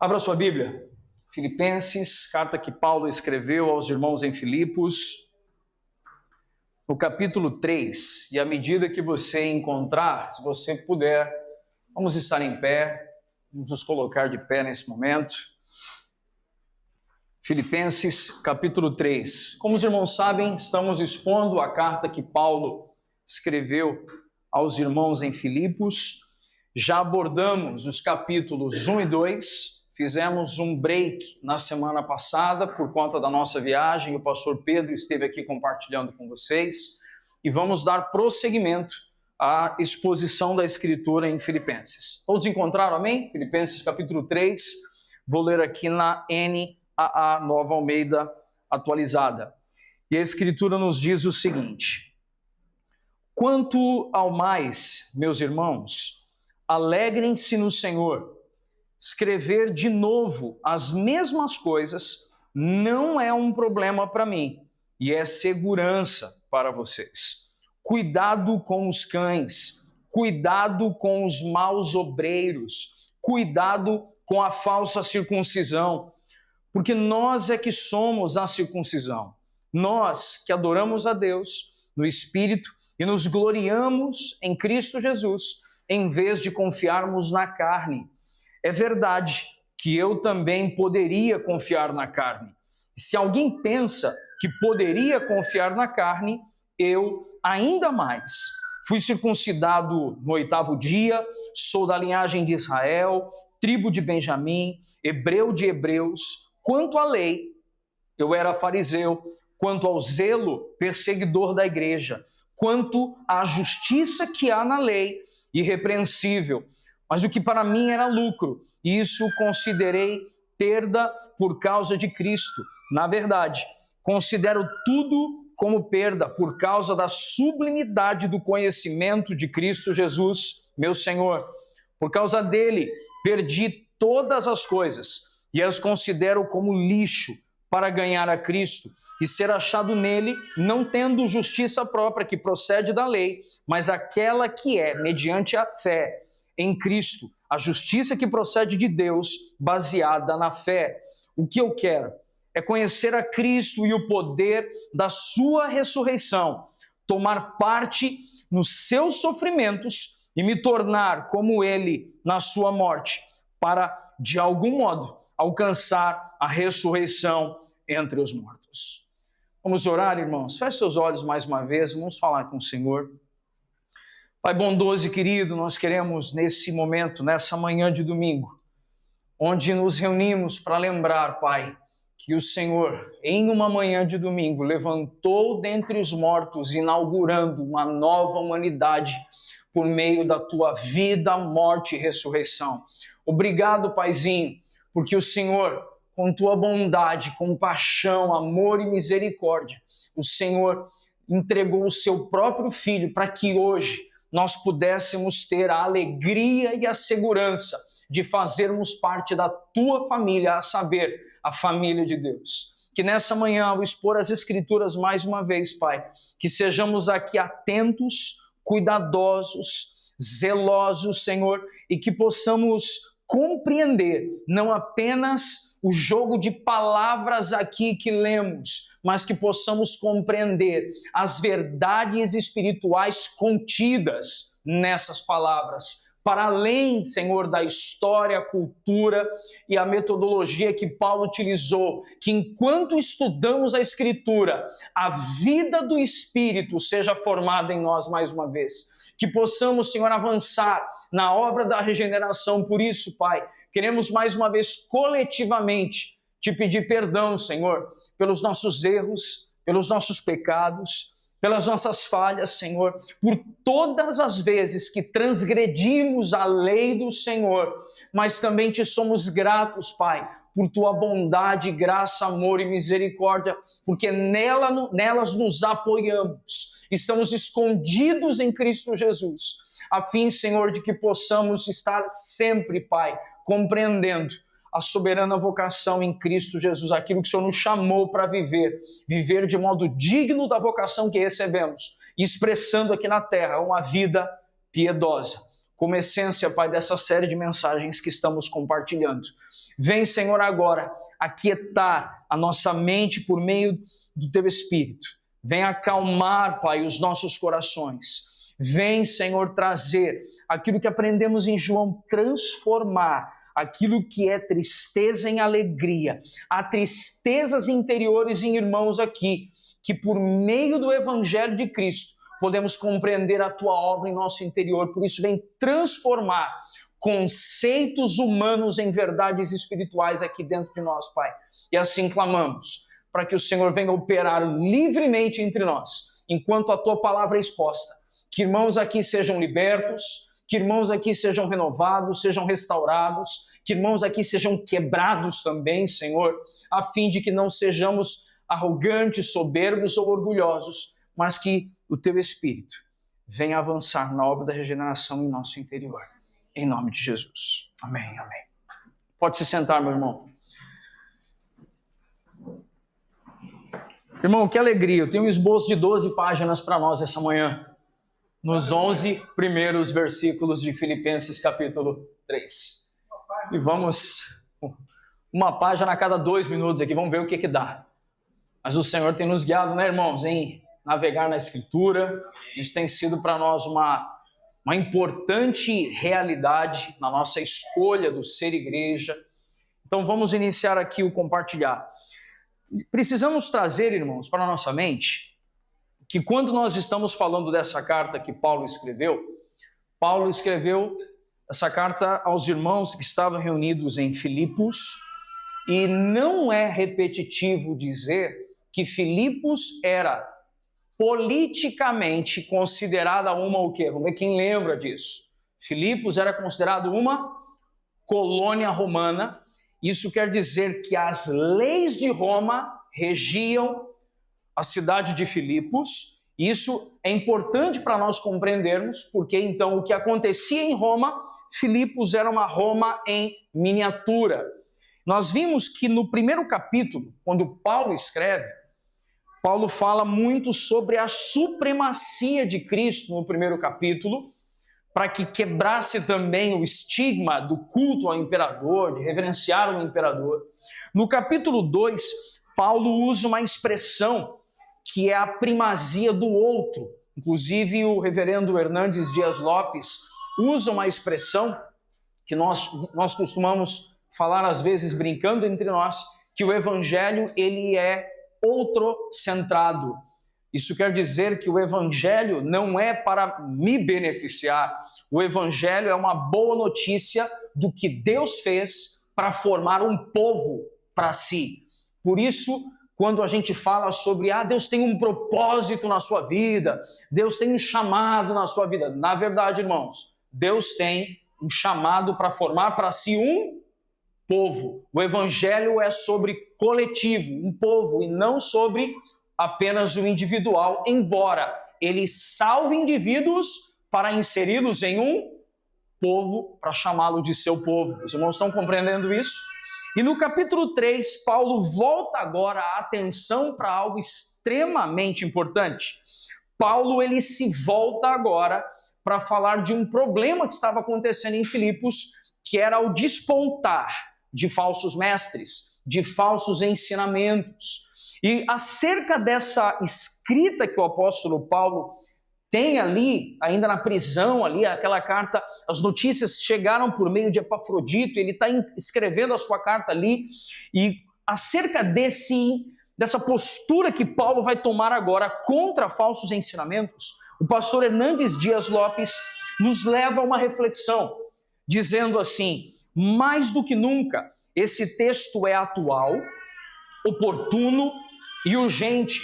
Abra sua Bíblia, Filipenses, carta que Paulo escreveu aos irmãos em Filipos, no capítulo 3. E à medida que você encontrar, se você puder, vamos estar em pé, vamos nos colocar de pé nesse momento. Filipenses, capítulo 3. Como os irmãos sabem, estamos expondo a carta que Paulo escreveu aos irmãos em Filipos. Já abordamos os capítulos 1 e 2. Fizemos um break na semana passada por conta da nossa viagem. O pastor Pedro esteve aqui compartilhando com vocês. E vamos dar prosseguimento à exposição da Escritura em Filipenses. Todos encontraram, amém? Filipenses capítulo 3. Vou ler aqui na NAA, Nova Almeida Atualizada. E a Escritura nos diz o seguinte: quanto ao mais, meus irmãos, alegrem-se no Senhor. Escrever de novo as mesmas coisas não é um problema para mim e é segurança para vocês. Cuidado com os cães, cuidado com os maus obreiros, cuidado com a falsa circuncisão, porque nós é que somos a circuncisão. Nós que adoramos a Deus no Espírito e nos gloriamos em Cristo Jesus, em vez de confiarmos na carne. É verdade que eu também poderia confiar na carne. Se alguém pensa que poderia confiar na carne, eu ainda mais. Fui circuncidado no 8º dia, sou da linhagem de Israel, tribo de Benjamim, hebreu de hebreus. Quanto à lei, eu era fariseu. Quanto ao zelo, perseguidor da igreja. Quanto à justiça que há na lei, irrepreensível. Mas o que para mim era lucro, isso considerei perda por causa de Cristo. Na verdade, considero tudo como perda por causa da sublimidade do conhecimento de Cristo Jesus, meu Senhor. Por causa dele, perdi todas as coisas e as considero como lixo para ganhar a Cristo e ser achado nele, não tendo justiça própria que procede da lei, mas aquela que é mediante a fé em Cristo, a justiça que procede de Deus, baseada na fé. O que eu quero é conhecer a Cristo e o poder da sua ressurreição, tomar parte nos seus sofrimentos e me tornar como ele na sua morte, para, de algum modo, alcançar a ressurreição entre os mortos. Vamos orar, irmãos? Feche seus olhos mais uma vez, vamos falar com o Senhor. Pai bondoso e querido, nós queremos nesse momento, nessa manhã de domingo, onde nos reunimos para lembrar, Pai, que o Senhor, em uma manhã de domingo, levantou dentre os mortos, inaugurando uma nova humanidade por meio da Tua vida, morte e ressurreição. Obrigado, Paizinho, porque o Senhor, com Tua bondade, compaixão, amor e misericórdia, o Senhor entregou o Seu próprio Filho para que hoje nós pudéssemos ter a alegria e a segurança de fazermos parte da Tua família, a saber, a família de Deus. Que nessa manhã, ao expor as Escrituras mais uma vez, Pai, que sejamos aqui atentos, cuidadosos, zelosos, Senhor, e que possamos compreender não apenas o jogo de palavras aqui que lemos, mas que possamos compreender as verdades espirituais contidas nessas palavras, para além, Senhor, da história, a cultura e a metodologia que Paulo utilizou, que enquanto estudamos a Escritura, a vida do Espírito seja formada em nós mais uma vez, que possamos, Senhor, avançar na obra da regeneração. Por isso, Pai, queremos mais uma vez coletivamente te pedir perdão, Senhor, pelos nossos erros, pelos nossos pecados, pelas nossas falhas, Senhor, por todas as vezes que transgredimos a lei do Senhor, mas também te somos gratos, Pai, por Tua bondade, graça, amor e misericórdia, porque nelas nos apoiamos, estamos escondidos em Cristo Jesus, a fim, Senhor, de que possamos estar sempre, Pai, compreendendo a soberana vocação em Cristo Jesus, aquilo que o Senhor nos chamou para viver de modo digno da vocação que recebemos, expressando aqui na terra uma vida piedosa, como essência, Pai, dessa série de mensagens que estamos compartilhando. Vem, Senhor, agora aquietar a nossa mente por meio do Teu Espírito. Vem acalmar, Pai, os nossos corações. Vem, Senhor, trazer aquilo que aprendemos em João, transformar aquilo que é tristeza em alegria. Há tristezas interiores em irmãos aqui, que por meio do Evangelho de Cristo podemos compreender a Tua obra em nosso interior. Por isso, vem transformar conceitos humanos em verdades espirituais aqui dentro de nós, Pai. E assim clamamos, para que o Senhor venha operar livremente entre nós, enquanto a Tua palavra é exposta. Que irmãos aqui sejam libertos, que irmãos aqui sejam renovados, sejam restaurados, que irmãos aqui sejam quebrados também, Senhor, a fim de que não sejamos arrogantes, soberbos ou orgulhosos, mas que o Teu Espírito venha avançar na obra da regeneração em nosso interior. Em nome de Jesus. Amém, amém. Pode se sentar, meu irmão. Irmão, que alegria. Eu tenho um esboço de 12 páginas para nós essa manhã, nos 11 primeiros versículos de Filipenses capítulo 3. E vamos, uma página a cada 2 minutos aqui, vamos ver o que dá. Mas o Senhor tem nos guiado, né, irmãos, em navegar na Escritura. Isso tem sido para nós uma importante realidade na nossa escolha do ser igreja. Então vamos iniciar aqui o compartilhar. Precisamos trazer, irmãos, para a nossa mente, que quando nós estamos falando dessa carta que Paulo escreveu essa carta aos irmãos que estavam reunidos em Filipos, e não é repetitivo dizer que Filipos era politicamente considerada uma o quê? Vamos ver quem lembra disso. Filipos era considerado uma colônia romana. Isso quer dizer que as leis de Roma regiam a cidade de Filipos. Isso é importante para nós compreendermos, porque então o que acontecia em Roma, Filipos era uma Roma em miniatura. Nós vimos que no primeiro capítulo, quando Paulo escreve, Paulo fala muito sobre a supremacia de Cristo no primeiro capítulo, para que quebrasse também o estigma do culto ao imperador, de reverenciar o imperador. No capítulo 2, Paulo usa uma expressão que é a primazia do outro. Inclusive o reverendo Hernandes Dias Lopes usa uma expressão que nós costumamos falar às vezes brincando entre nós, que o evangelho ele é outrocentrado. Isso quer dizer que o evangelho não é para me beneficiar. O evangelho é uma boa notícia do que Deus fez para formar um povo para si. Por isso, quando a gente fala sobre Deus tem um propósito na sua vida, Deus tem um chamado na sua vida. Na verdade, irmãos, Deus tem um chamado para formar para si um povo. O evangelho é sobre coletivo, um povo, e não sobre apenas o individual, embora ele salve indivíduos para inseri-los em um povo, para chamá-lo de seu povo. Os irmãos estão compreendendo isso? E no capítulo 3, Paulo volta agora a atenção para algo extremamente importante. Paulo ele se volta agora para falar de um problema que estava acontecendo em Filipos, que era o despontar de falsos mestres, de falsos ensinamentos. E acerca dessa escrita que o apóstolo Paulo tem ali, ainda na prisão, ali, aquela carta, as notícias chegaram por meio de Epafrodito, ele está escrevendo a sua carta ali, e acerca dessa postura que Paulo vai tomar agora contra falsos ensinamentos, o pastor Hernandes Dias Lopes nos leva a uma reflexão, dizendo assim: mais do que nunca, esse texto é atual, oportuno e urgente.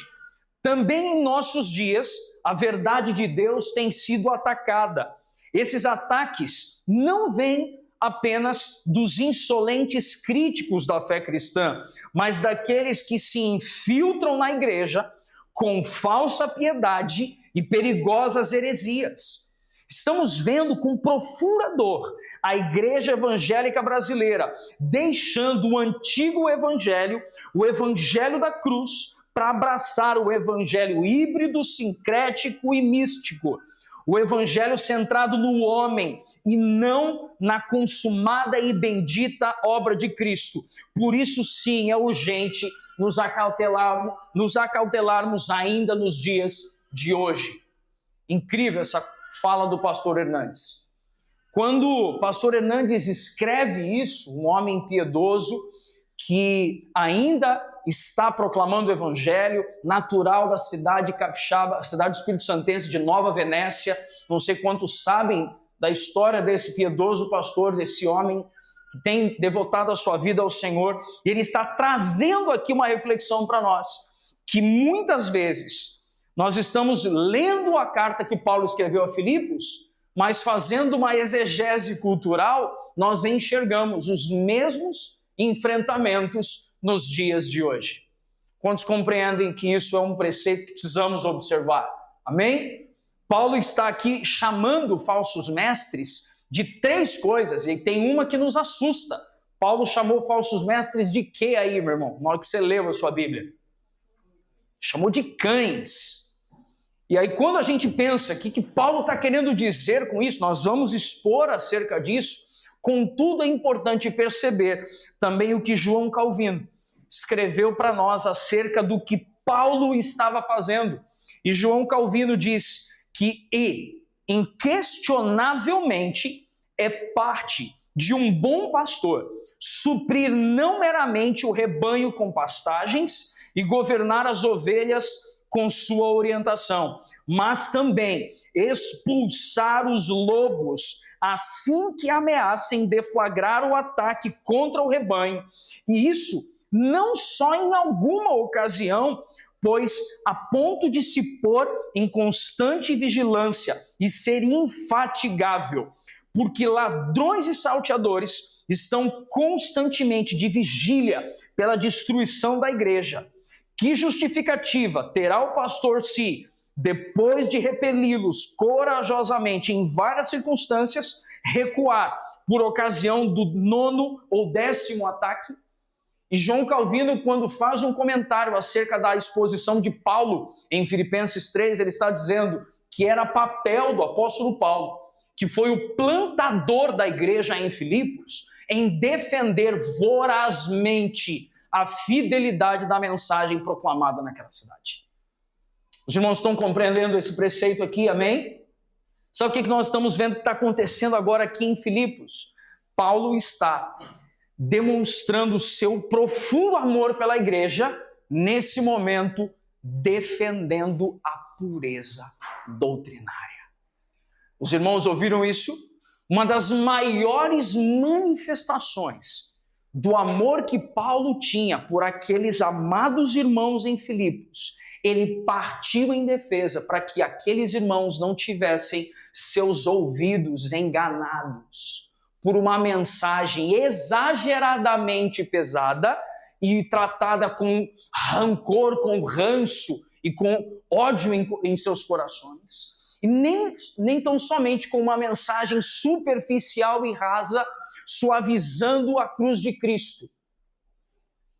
Também em nossos dias, a verdade de Deus tem sido atacada. Esses ataques não vêm apenas dos insolentes críticos da fé cristã, mas daqueles que se infiltram na igreja com falsa piedade e perigosas heresias. Estamos vendo com profunda dor a igreja evangélica brasileira deixando o antigo evangelho, o evangelho da cruz, para abraçar o evangelho híbrido, sincrético e místico. o evangelho centrado no homem e não na consumada e bendita obra de Cristo. Por isso, sim, é urgente nos acautelarmos ainda nos dias de hoje. Incrível essa fala do pastor Hernandes. Quando o pastor Hernandes escreve isso, um homem piedoso que ainda está proclamando o evangelho, natural da cidade capixaba, cidade do Espírito Santense de Nova Venécia, não sei quantos sabem da história desse piedoso pastor, desse homem que tem devotado a sua vida ao Senhor, e ele está trazendo aqui uma reflexão para nós, que muitas vezes nós estamos lendo a carta que Paulo escreveu a Filipos, mas fazendo uma exegese cultural, nós enxergamos os mesmos enfrentamentos nos dias de hoje. Quantos compreendem que isso é um preceito que precisamos observar? Amém? Paulo está aqui chamando falsos mestres de 3 coisas, e tem uma que nos assusta. Paulo chamou falsos mestres de quê aí, meu irmão? Na hora que você leu a sua Bíblia. Chamou de cães. E aí, quando a gente pensa que Paulo está querendo dizer com isso, nós vamos expor acerca disso. Contudo, é importante perceber também o que João Calvino escreveu para nós acerca do que Paulo estava fazendo. E João Calvino diz que inquestionavelmente é parte de um bom pastor suprir não meramente o rebanho com pastagens e governar as ovelhas com sua orientação, mas também expulsar os lobos assim que ameacem deflagrar o ataque contra o rebanho. E isso não só em alguma ocasião, pois a ponto de se pôr em constante vigilância e ser infatigável, porque ladrões e salteadores estão constantemente de vigília pela destruição da igreja. Que justificativa terá o pastor se, depois de repeli-los corajosamente em várias circunstâncias, recuar por ocasião do 9º ou 10º ataque? E João Calvino, quando faz um comentário acerca da exposição de Paulo em Filipenses 3, ele está dizendo que era papel do apóstolo Paulo, que foi o plantador da igreja em Filipos, em defender vorazmente a fidelidade da mensagem proclamada naquela cidade. Os irmãos estão compreendendo esse preceito aqui, amém? Sabe o que nós estamos vendo que está acontecendo agora aqui em Filipos? Paulo está demonstrando o seu profundo amor pela igreja, nesse momento, defendendo a pureza doutrinária. Os irmãos ouviram isso? Uma das maiores manifestações do amor que Paulo tinha por aqueles amados irmãos em Filipos, ele partiu em defesa para que aqueles irmãos não tivessem seus ouvidos enganados por uma mensagem exageradamente pesada e tratada com rancor, com ranço e com ódio em seus corações. E nem tão somente com uma mensagem superficial e rasa, suavizando a cruz de Cristo.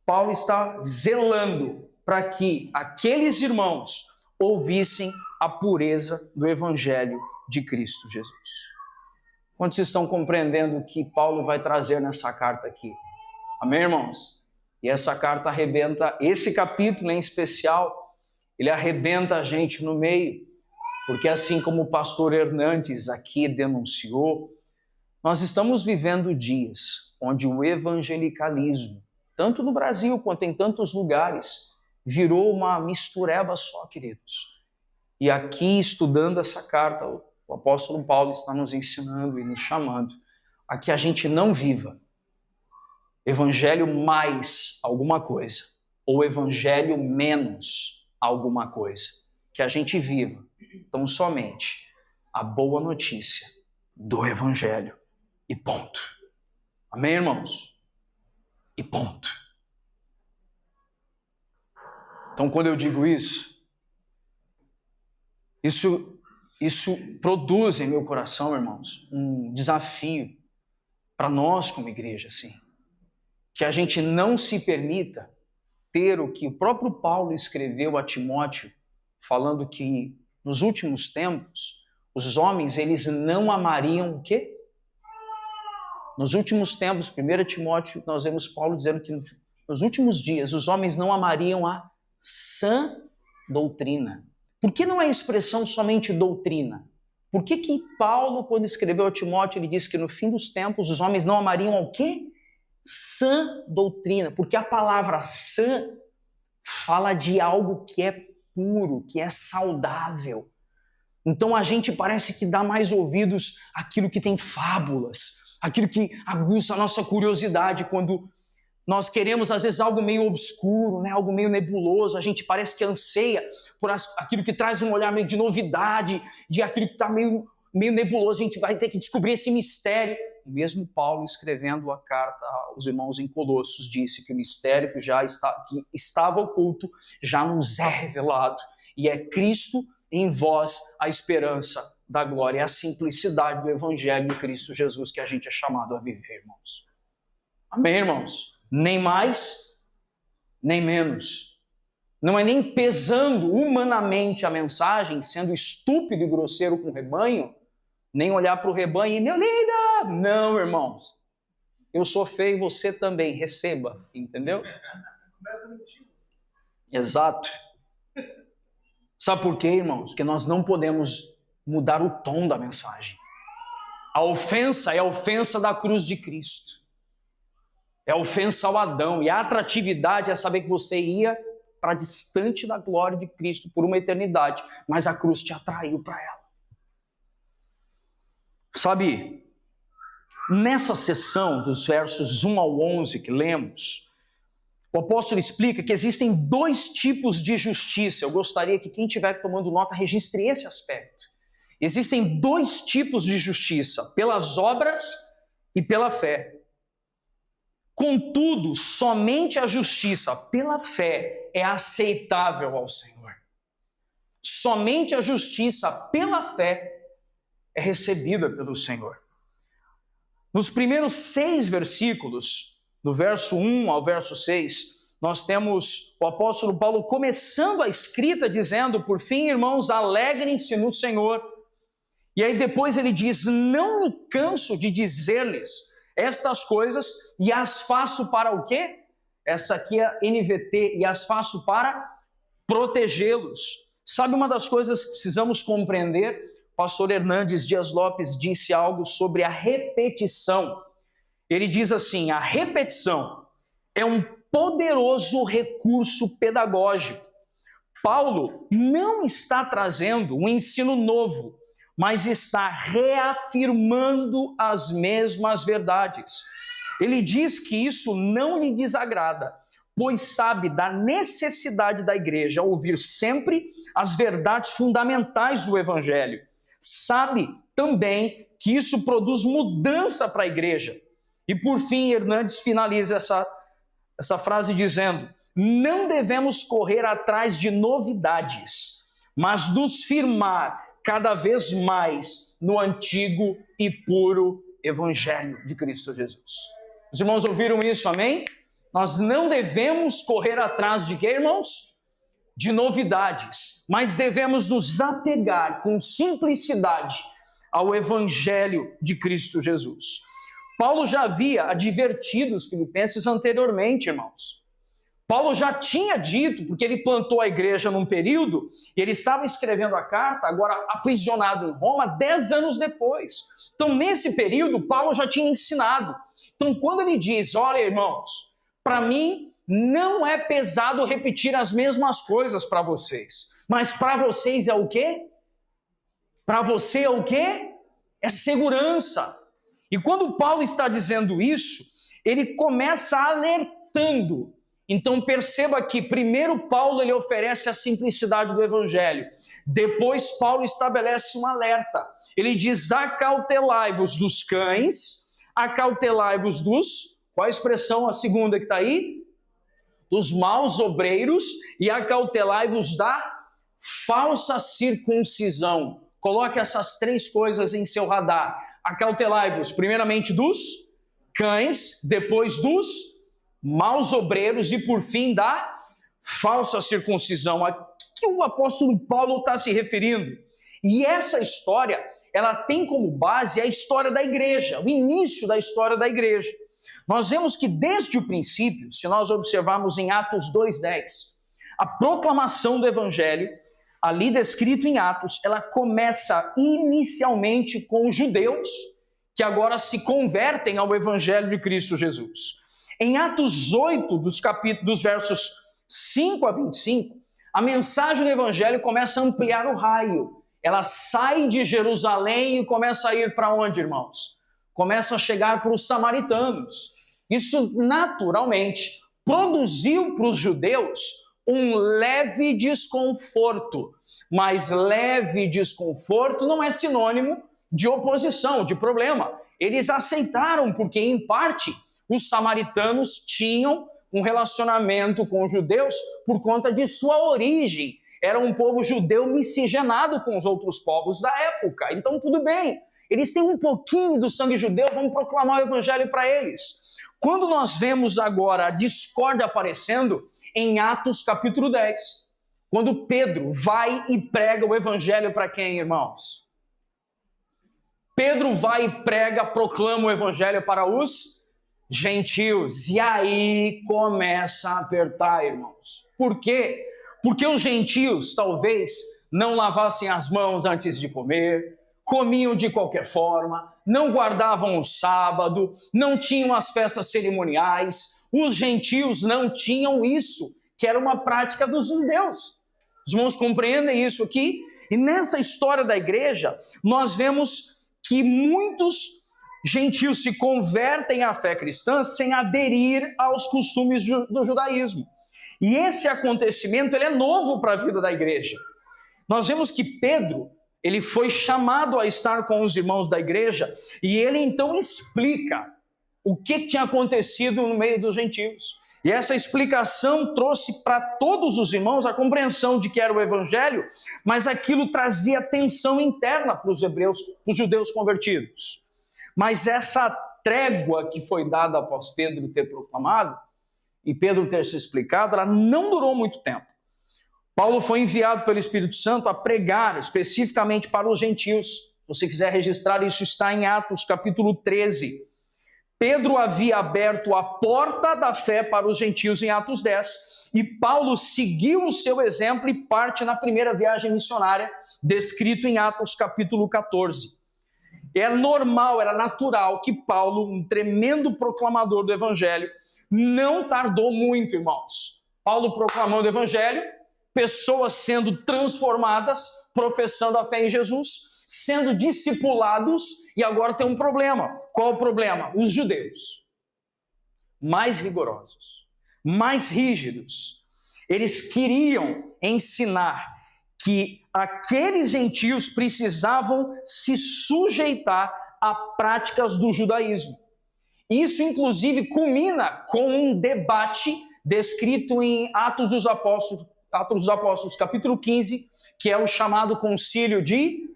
Paulo está zelando para que aqueles irmãos ouvissem a pureza do Evangelho de Cristo Jesus. Quantos estão compreendendo o que Paulo vai trazer nessa carta aqui? Amém, irmãos? E essa carta arrebenta, esse capítulo em especial, ele arrebenta a gente no meio, porque assim como o pastor Hernandes aqui denunciou, nós estamos vivendo dias onde o evangelicalismo, tanto no Brasil quanto em tantos lugares, virou uma mistureba só, queridos. E aqui, estudando essa carta, o apóstolo Paulo está nos ensinando e nos chamando a que a gente não viva evangelho mais alguma coisa, ou evangelho menos alguma coisa. Que a gente viva tão somente a boa notícia do evangelho. E ponto. Amém, irmãos? E ponto. Então, quando eu digo isso produz em meu coração, irmãos, um desafio para nós como igreja, assim, que a gente não se permita ter o que o próprio Paulo escreveu a Timóteo, falando que nos últimos tempos os homens, eles não amariam o quê? Nos últimos tempos, 1 Timóteo, nós vemos Paulo dizendo que nos últimos dias, os homens não amariam a sã doutrina. Por que não é expressão somente doutrina? Por que Paulo, quando escreveu a Timóteo, ele disse que no fim dos tempos, os homens não amariam ao quê? Sã doutrina. Porque a palavra sã fala de algo que é puro, que é saudável. Então a gente parece que dá mais ouvidos àquilo que tem fábulas, aquilo que aguça a nossa curiosidade quando nós queremos, às vezes, algo meio obscuro, né? Algo meio nebuloso, a gente parece que anseia por aquilo que traz um olhar meio de novidade, de aquilo que está meio nebuloso, a gente vai ter que descobrir esse mistério. O mesmo Paulo, escrevendo a carta aos irmãos em Colossos, disse que o mistério que estava oculto já nos é revelado, e é Cristo em vós a esperança da glória, é a simplicidade do evangelho de Cristo Jesus que a gente é chamado a viver, irmãos. Amém, irmãos? Nem mais, nem menos. Não é nem pesando humanamente a mensagem, sendo estúpido e grosseiro com o rebanho, nem olhar para o rebanho e, meu lindo, não, irmãos. Eu sou feio, você também, receba, entendeu? Começa a mentir. Exato. Sabe por quê, irmãos? Porque nós não podemos mudar o tom da mensagem. A ofensa é a ofensa da cruz de Cristo. É a ofensa ao Adão. E a atratividade é saber que você ia para distante da glória de Cristo por uma eternidade, mas a cruz te atraiu para ela. Sabe, nessa sessão dos versos 1 ao 11 que lemos, o apóstolo explica que existem dois tipos de justiça. Eu gostaria que quem estiver tomando nota registre esse aspecto. Existem dois tipos de justiça, pelas obras e pela fé. Contudo, somente a justiça pela fé é aceitável ao Senhor. Somente a justiça pela fé é recebida pelo Senhor. Nos primeiros 6 versículos, do verso 1 ao verso 6, nós temos o apóstolo Paulo começando a escrita dizendo, por fim, irmãos, alegrem-se no Senhor. E aí depois ele diz, não me canso de dizer-lhes estas coisas e as faço para o quê? Essa aqui é a NVT, e as faço para protegê-los. Sabe uma das coisas que precisamos compreender? O pastor Hernandes Dias Lopes disse algo sobre a repetição. Ele diz assim, a repetição é um poderoso recurso pedagógico. Paulo não está trazendo um ensino novo, mas está reafirmando as mesmas verdades. Ele diz que isso não lhe desagrada, pois sabe da necessidade da igreja ouvir sempre as verdades fundamentais do Evangelho. Sabe também que isso produz mudança para a igreja. E por fim, Hernandes finaliza essa frase dizendo, não devemos correr atrás de novidades, mas nos firmar cada vez mais no antigo e puro Evangelho de Cristo Jesus. Os irmãos ouviram isso, amém? Nós não devemos correr atrás de quê, irmãos? De novidades, mas devemos nos apegar com simplicidade ao Evangelho de Cristo Jesus. Paulo já havia advertido os filipenses anteriormente, irmãos. Paulo já tinha dito, porque ele plantou a igreja num período, e ele estava escrevendo a carta, agora aprisionado em Roma, 10 anos depois. Então, nesse período, Paulo já tinha ensinado. Então, quando ele diz, olha, irmãos, para mim não é pesado repetir as mesmas coisas para vocês, mas para vocês é o quê? Para você é o quê? É segurança. E quando Paulo está dizendo isso, ele começa alertando. Então perceba que primeiro Paulo ele oferece a simplicidade do evangelho. Depois Paulo estabelece um alerta. Ele diz, acautelai-vos dos cães, acautelai-vos dos... Qual a expressão, a segunda que está aí? Dos maus obreiros e acautelai-vos da falsa circuncisão. Coloque essas 3 coisas em seu radar. Acautelai-vos, primeiramente dos cães, depois dos maus obreiros e por fim da falsa circuncisão. A que o apóstolo Paulo está se referindo? E essa história ela tem como base a história da igreja, o início da história da igreja. Nós vemos que desde o princípio, se nós observarmos em Atos 2:10, a proclamação do evangelho, ali descrito em Atos, ela começa inicialmente com os judeus, que agora se convertem ao evangelho de Cristo Jesus. Em Atos 8, dos versos 5 a 25, a mensagem do evangelho começa a ampliar o raio. Ela sai de Jerusalém e começa a ir para onde, irmãos? Começa a chegar para os samaritanos. Isso, naturalmente, produziu para os judeus um leve desconforto. Mas leve desconforto não é sinônimo de oposição, de problema. Eles aceitaram, porque, em parte, os samaritanos tinham um relacionamento com os judeus por conta de sua origem. Era um povo judeu miscigenado com os outros povos da época. Então, tudo bem. Eles têm um pouquinho do sangue judeu, vamos proclamar o evangelho para eles. Quando nós vemos agora a discórdia aparecendo em Atos capítulo 10, quando Pedro vai e prega o evangelho para quem, irmãos? Pedro vai e prega, proclama o evangelho para os gentios. E aí começa a apertar, irmãos. Por quê? Porque os gentios talvez não lavassem as mãos antes de comer, comiam de qualquer forma, não guardavam o sábado, não tinham as festas cerimoniais. Os gentios não tinham isso, que era uma prática dos judeus. Os irmãos compreendem isso aqui? E nessa história da igreja, nós vemos que muitos gentios se convertem à fé cristã sem aderir aos costumes do judaísmo. E esse acontecimento ele é novo para a vida da igreja. Nós vemos que Pedro, ele foi chamado a estar com os irmãos da igreja e ele então explica o que tinha acontecido no meio dos gentios. E essa explicação trouxe para todos os irmãos a compreensão de que era o evangelho, mas aquilo trazia tensão interna para os hebreus, para os judeus convertidos. Mas essa trégua que foi dada após Pedro ter proclamado e Pedro ter se explicado, ela não durou muito tempo. Paulo foi enviado pelo Espírito Santo a pregar especificamente para os gentios. Se você quiser registrar, isso está em Atos capítulo 13. Pedro havia aberto a porta da fé para os gentios em Atos 10, e Paulo seguiu o seu exemplo e parte na primeira viagem missionária, descrito em Atos capítulo 14. Era normal, era natural que Paulo, um tremendo proclamador do evangelho, não tardou muito, irmãos. Paulo proclamando o evangelho, pessoas sendo transformadas, professando a fé em Jesus, sendo discipulados, e agora tem um problema. Qual o problema? Os judeus, mais rigorosos, mais rígidos, eles queriam ensinar que aqueles gentios precisavam se sujeitar a práticas do judaísmo. Isso, inclusive, culmina com um debate descrito em Atos dos Apóstolos, capítulo 15, que é o chamado Concílio de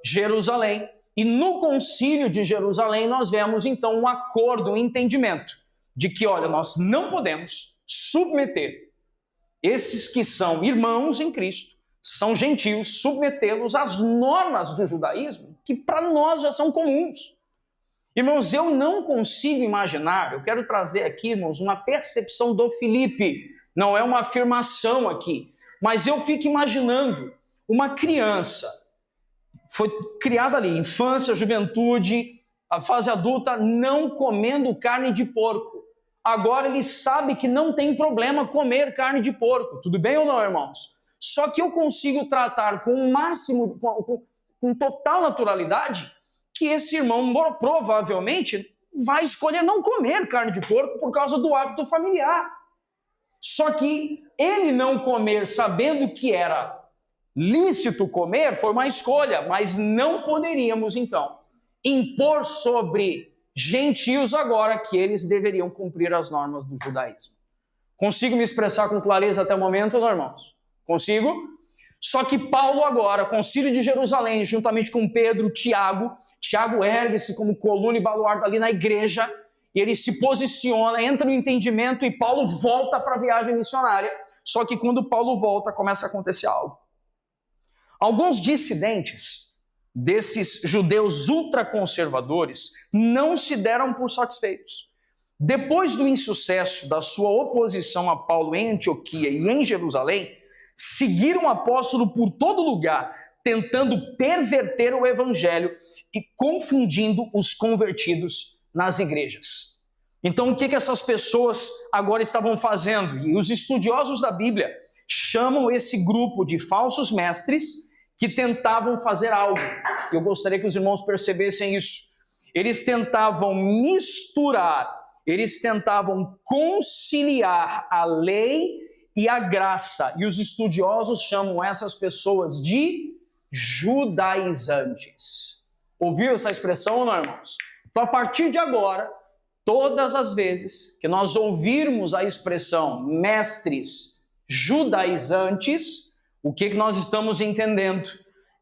Jerusalém. E no Concílio de Jerusalém nós vemos então um acordo, um entendimento de que, olha, nós não podemos submeter esses que são irmãos em Cristo, são gentios, submetê-los às normas do judaísmo, que para nós já são comuns. Irmãos, eu não consigo imaginar, eu quero trazer aqui, irmãos, uma percepção do Filipe, não é uma afirmação aqui, mas eu fico imaginando uma criança, foi criada ali, infância, juventude, a fase adulta, não comendo carne de porco. Agora ele sabe que não tem problema comer carne de porco. Tudo bem ou não, irmãos? Só que eu consigo tratar com o máximo, com total naturalidade, que esse irmão provavelmente vai escolher não comer carne de porco por causa do hábito familiar. Só que ele não comer sabendo que era lícito comer foi uma escolha, mas não poderíamos então impor sobre gentios agora que eles deveriam cumprir as normas do judaísmo. Consigo me expressar com clareza até o momento, não, irmãos? Consigo? Só que Paulo agora, Concílio de Jerusalém, juntamente com Pedro, Tiago ergue-se como coluna e baluarte ali na igreja, e ele se posiciona, entra no entendimento, e Paulo volta para a viagem missionária. Só que quando Paulo volta, começa a acontecer algo. Alguns dissidentes desses judeus ultraconservadores não se deram por satisfeitos. Depois do insucesso da sua oposição a Paulo em Antioquia e em Jerusalém, seguiram o apóstolo por todo lugar, tentando perverter o evangelho e confundindo os convertidos nas igrejas. Então, o que essas pessoas agora estavam fazendo? E os estudiosos da Bíblia chamam esse grupo de falsos mestres que tentavam fazer algo. Eu gostaria que os irmãos percebessem isso. Eles tentavam misturar, eles tentavam conciliar a lei e a graça. E os estudiosos chamam essas pessoas de judaizantes. Ouviu essa expressão ou não, irmãos? Então, a partir de agora, todas as vezes que nós ouvirmos a expressão mestres judaizantes, o que nós estamos entendendo?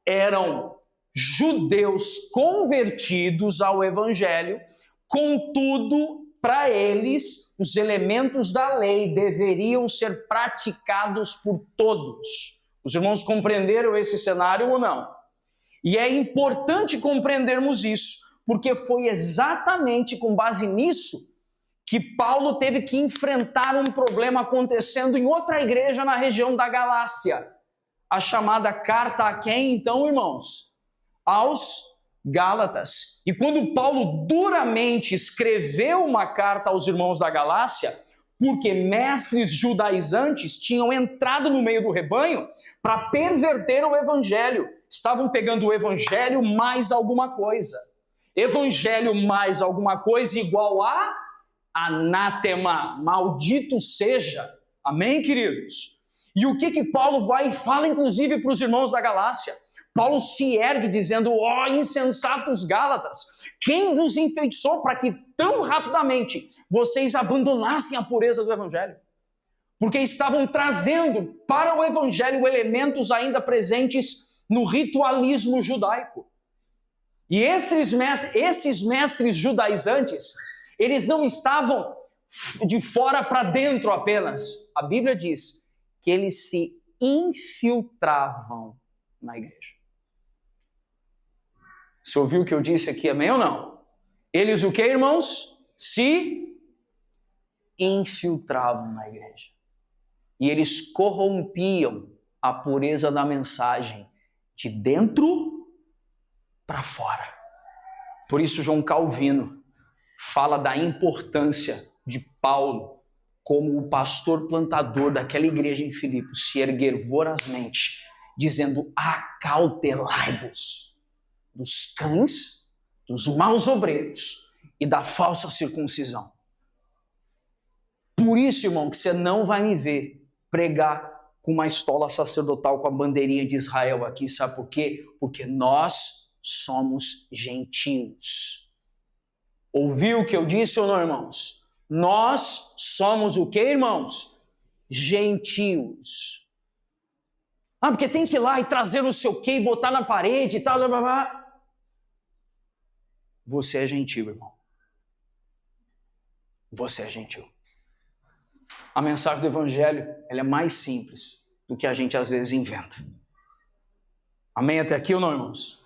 Eram judeus convertidos ao evangelho, contudo, para eles, os elementos da lei deveriam ser praticados por todos. Os irmãos compreenderam esse cenário ou não? E é importante compreendermos isso, porque foi exatamente com base nisso que Paulo teve que enfrentar um problema acontecendo em outra igreja na região da Galácia. A chamada carta a quem, então, irmãos? Aos Gálatas. E quando Paulo duramente escreveu uma carta aos irmãos da Galácia, porque mestres judaizantes tinham entrado no meio do rebanho para perverter o evangelho. Estavam pegando o evangelho mais alguma coisa. Evangelho mais alguma coisa igual a anátema, maldito seja. Amém, queridos? E o que Paulo vai e fala, inclusive, para os irmãos da Galácia? Paulo se ergue dizendo, ó insensatos Gálatas, quem vos enfeitiçou para que tão rapidamente vocês abandonassem a pureza do evangelho? Porque estavam trazendo para o evangelho elementos ainda presentes no ritualismo judaico. E esses mestres judaizantes, eles não estavam de fora para dentro apenas. A Bíblia diz que eles se infiltravam na igreja. Você ouviu o que eu disse aqui, amém ou não? Eles o que, irmãos? Se infiltravam na igreja. E eles corrompiam a pureza da mensagem de dentro para fora. Por isso João Calvino fala da importância de Paulo como o pastor plantador daquela igreja em Filipos se erguer vorazmente, dizendo, acautelai-vos dos cães, dos maus obreiros e da falsa circuncisão. Por isso, irmão, que você não vai me ver pregar com uma estola sacerdotal com a bandeirinha de Israel aqui, sabe por quê? Porque nós somos gentios. Ouviu o que eu disse ou não, irmãos? Nós somos o quê, irmãos? Gentios. Porque tem que ir lá e trazer não sei o quê e botar na parede e tal, blá, blá, blá. Você é gentil, irmão. Você é gentil. A mensagem do evangelho, ela é mais simples do que a gente às vezes inventa. Amém até aqui ou não, irmãos?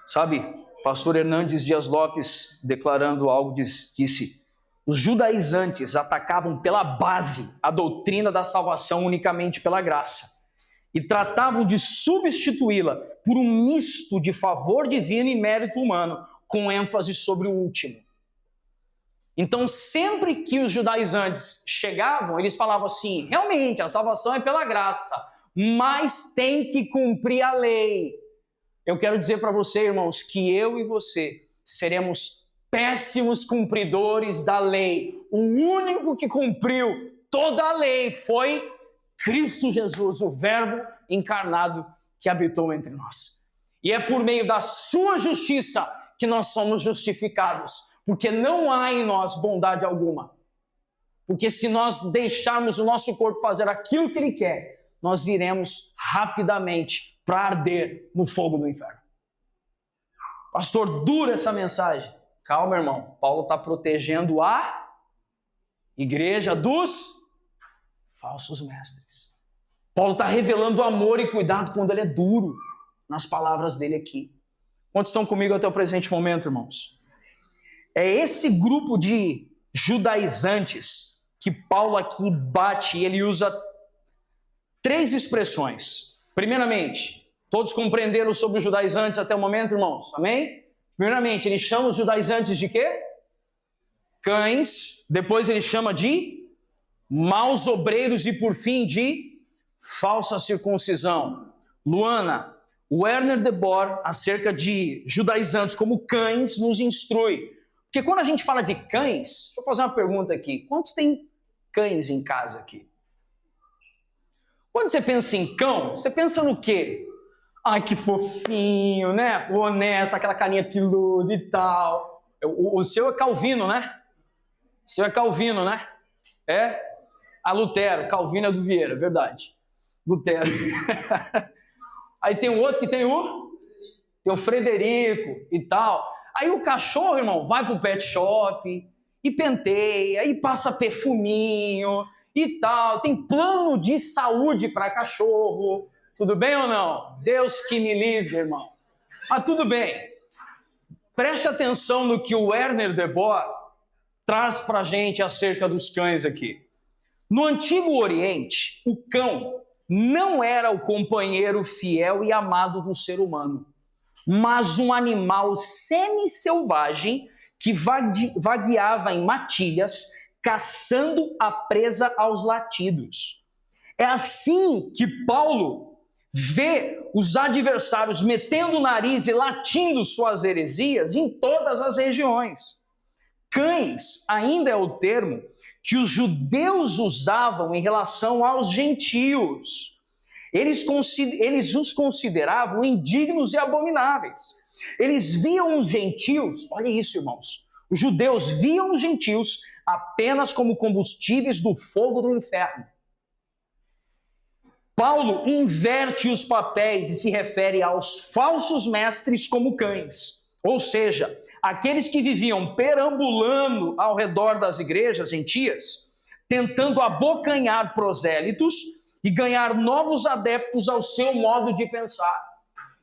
Sabe, pastor Hernandes Dias Lopes, declarando algo, disse, os judaizantes atacavam pela base a doutrina da salvação unicamente pela graça e tratavam de substituí-la por um misto de favor divino e mérito humano, com ênfase sobre o último. Então, sempre que os judaizantes chegavam, eles falavam assim, realmente, a salvação é pela graça, mas tem que cumprir a lei. Eu quero dizer para você, irmãos, que eu e você seremos péssimos cumpridores da lei. O único que cumpriu toda a lei foi Cristo Jesus, o Verbo encarnado que habitou entre nós. E é por meio da sua justiça que nós somos justificados, porque não há em nós bondade alguma. Porque se nós deixarmos o nosso corpo fazer aquilo que ele quer, nós iremos rapidamente para arder no fogo do inferno. Pastor, dura essa mensagem. Calma, irmão. Paulo está protegendo a igreja dos falsos mestres. Paulo está revelando amor e cuidado quando ele é duro nas palavras dele aqui. Quantos estão comigo até o presente momento, irmãos? É esse grupo de judaizantes que Paulo aqui bate, e ele usa 3 expressões. Primeiramente, todos compreenderam sobre os judaizantes até o momento, irmãos? Amém? Primeiramente, ele chama os judaizantes de quê? Cães. Depois ele chama de maus obreiros e, por fim, de falsa circuncisão. Luana, Werner de Boer, acerca de judaizantes como cães, nos instrui. Porque quando a gente fala de cães, deixa eu fazer uma pergunta aqui. Quantos tem cães em casa aqui? Quando você pensa em cão, você pensa no quê? Ai, que fofinho, né? O honesto, aquela carinha peluda e tal. O seu é Calvino, né? O seu é Calvino, né? É? A Lutero, Calvino é do Vieira, verdade. Lutero. Aí tem um outro que tem o Frederico e tal. Aí o cachorro, irmão, vai pro pet shop e penteia, e passa perfuminho e tal. Tem plano de saúde para cachorro. Tudo bem ou não? Deus que me livre, irmão. Mas tudo bem. Preste atenção no que o Werner de Boer traz para a gente acerca dos cães aqui. No Antigo Oriente, o cão não era o companheiro fiel e amado do ser humano, mas um animal semi-selvagem que vagueava em matilhas, caçando a presa aos latidos. É assim que Paulo vê os adversários metendo o nariz e latindo suas heresias em todas as regiões. Cães ainda é o termo que os judeus usavam em relação aos gentios. Eles os consideravam indignos e abomináveis. Eles viam os gentios, olha isso, irmãos, os judeus viam os gentios apenas como combustíveis do fogo do inferno. Paulo inverte os papéis e se refere aos falsos mestres como cães, ou seja, aqueles que viviam perambulando ao redor das igrejas gentias, tentando abocanhar prosélitos e ganhar novos adeptos ao seu modo de pensar.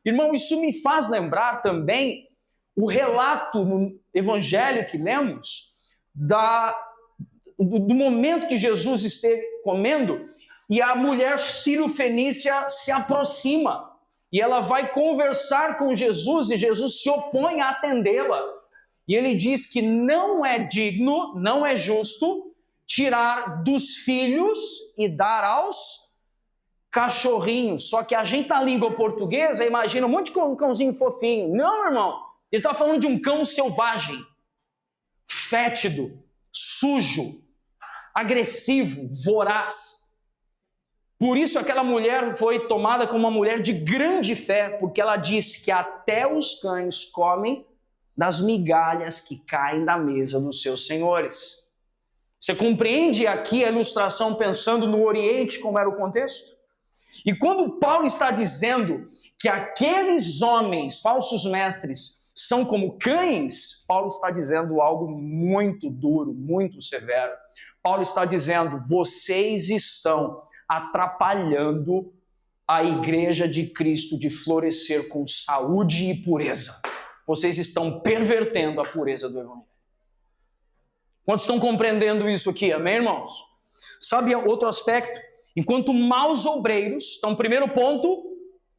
Irmão, isso me faz lembrar também o relato no evangelho que lemos do momento que Jesus esteve comendo e a mulher sírio-fenícia se aproxima. E ela vai conversar com Jesus e Jesus se opõe a atendê-la. E ele diz que não é digno, não é justo tirar dos filhos e dar aos cachorrinhos. Só que a gente na língua portuguesa imagina um monte de cãozinho fofinho. Não, irmão. Ele está falando de um cão selvagem, fétido, sujo, agressivo, voraz. Por isso aquela mulher foi tomada como uma mulher de grande fé, porque ela disse que até os cães comem das migalhas que caem da mesa dos seus senhores. Você compreende aqui a ilustração pensando no Oriente, como era o contexto? E quando Paulo está dizendo que aqueles homens, falsos mestres, são como cães, Paulo está dizendo algo muito duro, muito severo. Paulo está dizendo, vocês estão atrapalhando a igreja de Cristo de florescer com saúde e pureza. Vocês estão pervertendo a pureza do evangelho. Quantos estão compreendendo isso aqui? Amém, irmãos? Sabe outro aspecto? Enquanto maus obreiros, então primeiro ponto,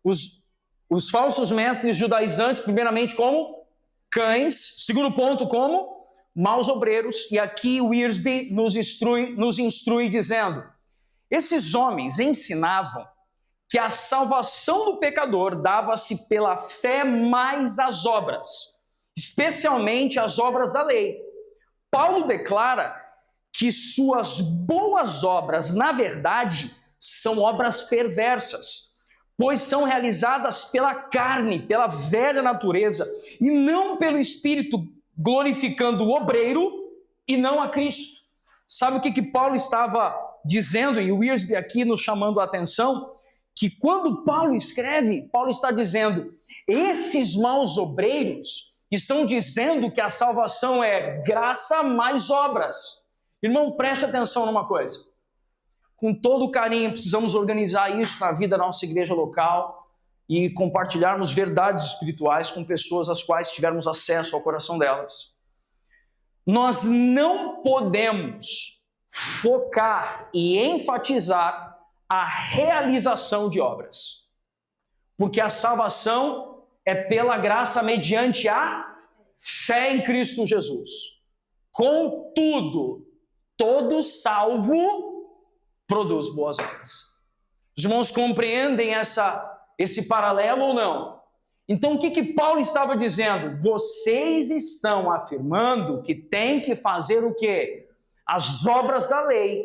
os falsos mestres judaizantes, primeiramente como cães. Segundo ponto, como maus obreiros. E aqui o Wiersbe nos instrui dizendo, esses homens ensinavam que a salvação do pecador dava-se pela fé mais as obras, especialmente as obras da lei. Paulo declara que suas boas obras, na verdade, são obras perversas, pois são realizadas pela carne, pela velha natureza, e não pelo Espírito, glorificando o obreiro e não a Cristo. Sabe o que Paulo estava dizendo, e o Wiersbe aqui nos chamando a atenção, que quando Paulo escreve, Paulo está dizendo, esses maus obreiros estão dizendo que a salvação é graça mais obras. Irmão, preste atenção numa coisa. Com todo carinho, precisamos organizar isso na vida da nossa igreja local. e compartilharmos verdades espirituais com pessoas às quais tivermos acesso ao coração delas. Nós não podemos focar e enfatizar a realização de obras, porque a salvação é pela graça mediante a fé em Cristo Jesus. Contudo, todo salvo produz boas obras. Os irmãos compreendem esse paralelo ou não? Então o que Paulo estava dizendo? Vocês estão afirmando que tem que fazer o quê? As obras da lei.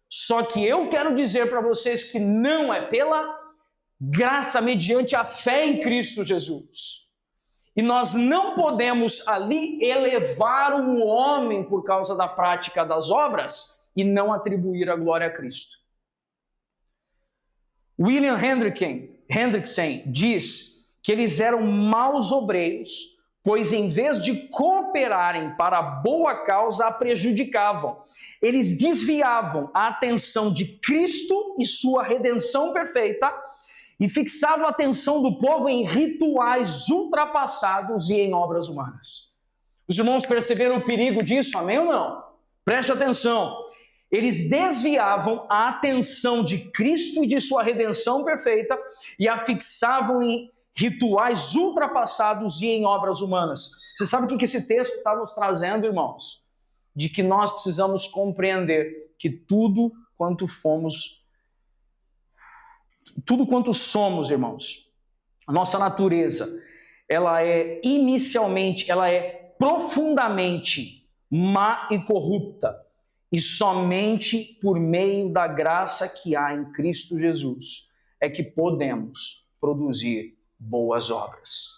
Só que eu quero dizer para vocês que não é pela graça mediante a fé em Cristo Jesus. E nós não podemos ali elevar o homem por causa da prática das obras e não atribuir a glória a Cristo. William Hendrickson diz que eles eram maus obreiros, pois em vez de cooperarem para a boa causa, a prejudicavam. Eles desviavam a atenção de Cristo e sua redenção perfeita e fixavam a atenção do povo em rituais ultrapassados e em obras humanas. Os irmãos perceberam o perigo disso, amém ou não? Preste atenção. Eles desviavam a atenção de Cristo e de sua redenção perfeita e a fixavam em rituais ultrapassados e em obras humanas. Você sabe o que esse texto está nos trazendo, irmãos? De que nós precisamos compreender que tudo quanto somos, irmãos, a nossa natureza, ela é profundamente má e corrupta. E somente por meio da graça que há em Cristo Jesus é que podemos produzir boas obras.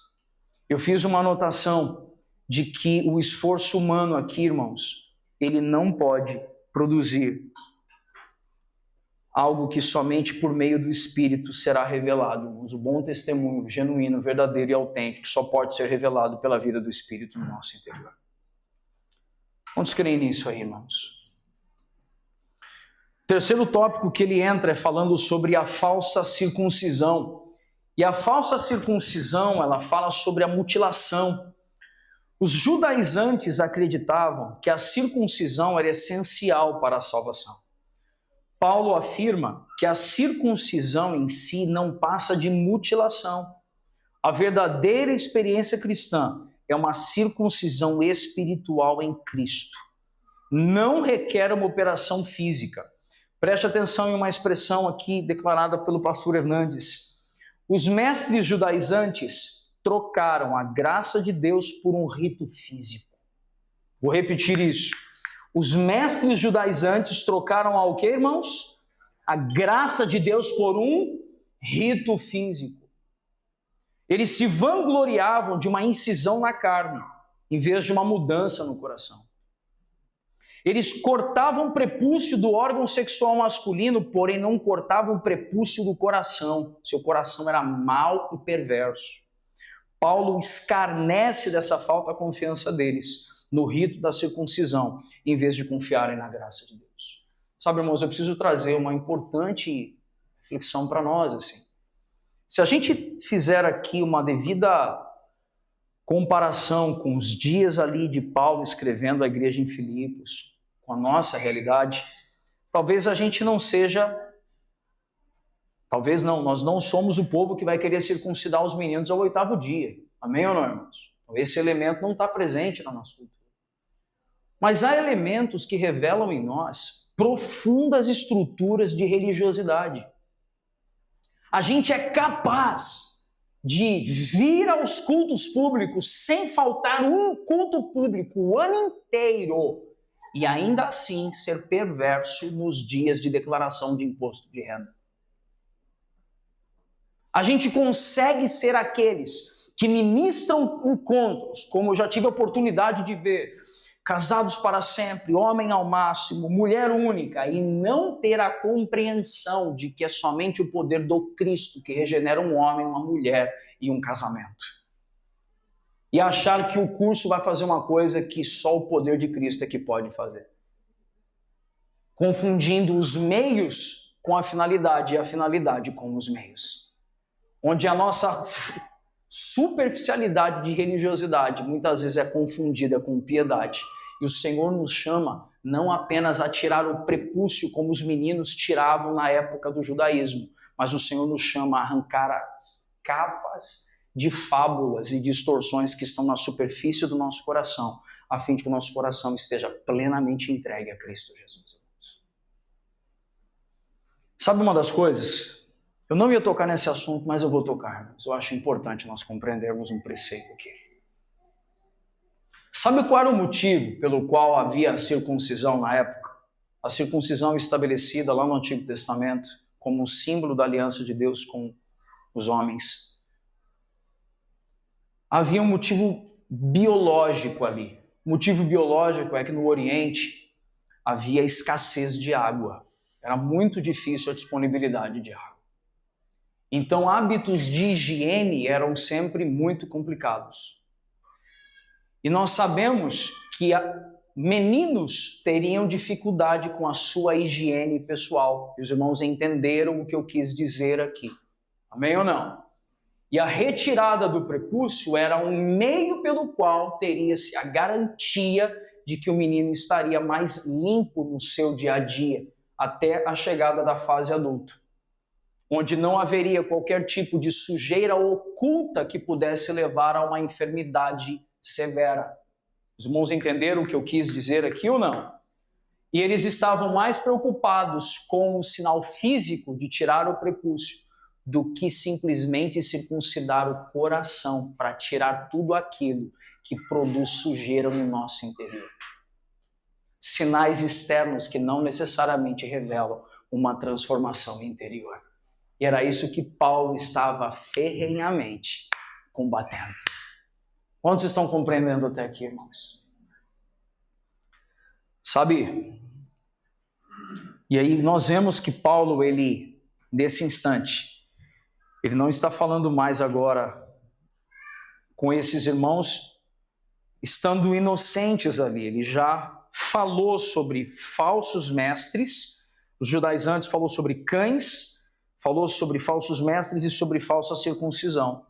Eu fiz uma anotação de que o esforço humano aqui, irmãos, ele não pode produzir algo que somente por meio do Espírito será revelado. Irmãos. O bom testemunho, genuíno, verdadeiro e autêntico só pode ser revelado pela vida do Espírito no nosso interior. Quantos creem nisso aí, irmãos? Terceiro tópico que ele entra é falando sobre a falsa circuncisão. E a falsa circuncisão, ela fala sobre a mutilação. Os judaizantes acreditavam que a circuncisão era essencial para a salvação. Paulo afirma que a circuncisão em si não passa de mutilação. A verdadeira experiência cristã é uma circuncisão espiritual em Cristo. Não requer uma operação física. Preste atenção em uma expressão aqui declarada pelo pastor Hernandes. Os mestres judaizantes trocaram a graça de Deus por um rito físico. Vou repetir isso. Os mestres judaizantes trocaram o quê, irmãos? A graça de Deus por um rito físico. Eles se vangloriavam de uma incisão na carne, em vez de uma mudança no coração. Eles cortavam o prepúcio do órgão sexual masculino, porém não cortavam o prepúcio do coração. Seu coração era mau e perverso. Paulo escarnece dessa falta de confiança deles no rito da circuncisão, em vez de confiarem na graça de Deus. Sabe, irmãos, eu preciso trazer uma importante reflexão para nós, assim. Se a gente fizer aqui uma devida comparação com os dias ali de Paulo escrevendo à igreja em Filipos, com a nossa realidade, talvez a gente não seja, nós não somos o povo que vai querer circuncidar os meninos ao 8º dia. Amém ou não, irmãos? Então, esse elemento não está presente na nossa cultura. Mas há elementos que revelam em nós profundas estruturas de religiosidade. A gente é capaz de vir aos cultos públicos sem faltar um culto público o ano inteiro e ainda assim ser perverso nos dias de declaração de imposto de renda. A gente consegue ser aqueles que ministram encontros, como eu já tive a oportunidade de ver, casados para sempre, homem ao máximo, mulher única, e não ter a compreensão de que é somente o poder do Cristo que regenera um homem, uma mulher e um casamento. E achar que o curso vai fazer uma coisa que só o poder de Cristo é que pode fazer. Confundindo os meios com a finalidade e a finalidade com os meios. onde a nossa superficialidade de religiosidade muitas vezes é confundida com piedade. E o Senhor nos chama não apenas a tirar o prepúcio como os meninos tiravam na época do judaísmo, mas o Senhor nos chama a arrancar as capas de fábulas e distorções que estão na superfície do nosso coração, a fim de que o nosso coração esteja plenamente entregue a Cristo Jesus. Sabe uma das coisas? Eu não ia tocar nesse assunto, mas eu vou tocar. Eu acho importante nós compreendermos um preceito aqui. Sabe qual era o motivo pelo qual havia a circuncisão na época? A circuncisão estabelecida lá no Antigo Testamento como um símbolo da aliança de Deus com os homens. Havia um motivo biológico ali. O motivo biológico é que no Oriente havia escassez de água. Era muito difícil a disponibilidade de água. Então, hábitos de higiene eram sempre muito complicados. E nós sabemos que meninos teriam dificuldade com a sua higiene pessoal. E os irmãos entenderam o que eu quis dizer aqui. Amém ou não? E a retirada do prepúcio era um meio pelo qual teria-se a garantia de que o menino estaria mais limpo no seu dia a dia, até a chegada da fase adulta, onde não haveria qualquer tipo de sujeira oculta que pudesse levar a uma enfermidade severa. Os irmãos entenderam o que eu quis dizer aqui ou não? E eles estavam mais preocupados com o sinal físico de tirar o prepúcio do que simplesmente circuncidar o coração para tirar tudo aquilo que produz sujeira no nosso interior. Sinais externos que não necessariamente revelam uma transformação interior. E era isso que Paulo estava ferrenhamente combatendo. Quantos estão compreendendo até aqui, irmãos? Sabe? E aí nós vemos que Paulo, nesse instante, ele não está falando mais agora com esses irmãos estando inocentes ali. Ele já falou sobre falsos mestres. Os judaizantes falou sobre cães, falou sobre falsos mestres e sobre falsa circuncisão.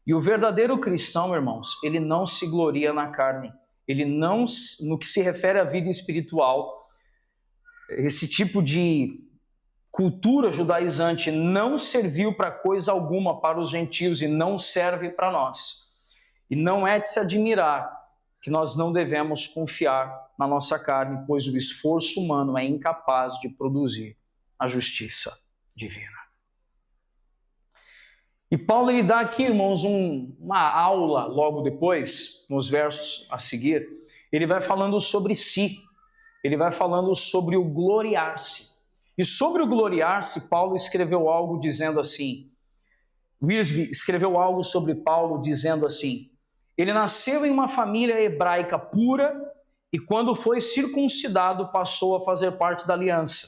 E o verdadeiro cristão, irmãos, ele não se gloria na carne. Ele não, no que se refere à vida espiritual, esse tipo de cultura judaizante não serviu para coisa alguma para os gentios e não serve para nós. E não é de se admirar que nós não devemos confiar na nossa carne, pois o esforço humano é incapaz de produzir a justiça divina. E Paulo ele dá aqui, irmãos, uma aula logo depois, nos versos a seguir. Ele vai falando sobre si, ele vai falando sobre o gloriar-se. E sobre o gloriar-se, Paulo escreveu algo dizendo assim, Wiersbe escreveu algo sobre Paulo dizendo assim, ele nasceu em uma família hebraica pura e quando foi circuncidado passou a fazer parte da aliança.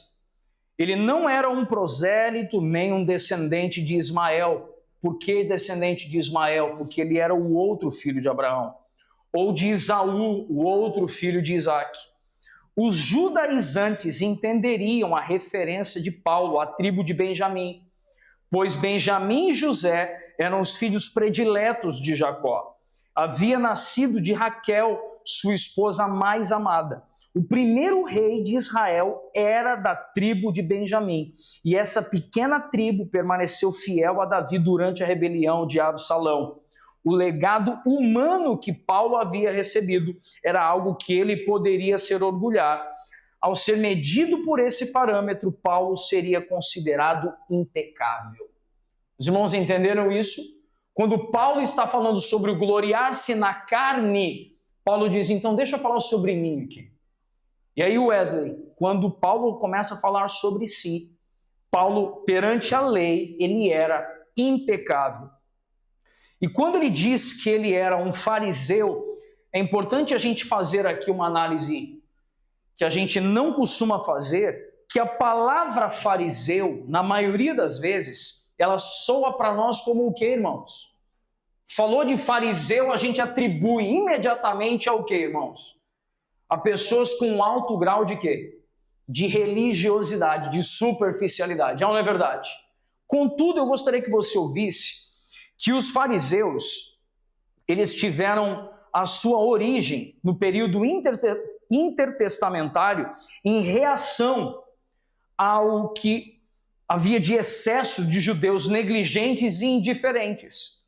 Ele não era um prosélito nem um descendente de Ismael. Por que descendente de Ismael? Porque ele era o outro filho de Abraão. Ou de Esaú, o outro filho de Isaac. Os judaizantes entenderiam a referência de Paulo à tribo de Benjamim, pois Benjamim e José eram os filhos prediletos de Jacó. Havia nascido de Raquel, sua esposa mais amada. O primeiro rei de Israel era da tribo de Benjamim. E essa pequena tribo permaneceu fiel a Davi durante a rebelião de Absalão. O legado humano que Paulo havia recebido era algo que ele poderia se orgulhar. Ao ser medido por esse parâmetro, Paulo seria considerado impecável. Os irmãos entenderam isso? Quando Paulo está falando sobre o gloriar-se na carne, Paulo diz, então deixa eu falar sobre mim aqui. E aí Wesley, quando Paulo começa a falar sobre si, Paulo, perante a lei, ele era impecável. E quando ele diz que ele era um fariseu, é importante a gente fazer aqui uma análise que a gente não costuma fazer, que a palavra fariseu, na maioria das vezes, ela soa para nós como o quê, irmãos? Falou de fariseu, a gente atribui imediatamente ao quê, irmãos? A pessoas com um alto grau de quê? De religiosidade, de superficialidade. Não é verdade? Contudo, eu gostaria que você ouvisse que os fariseus, eles tiveram a sua origem no período intertestamentário em reação ao que havia de excesso de judeus negligentes e indiferentes.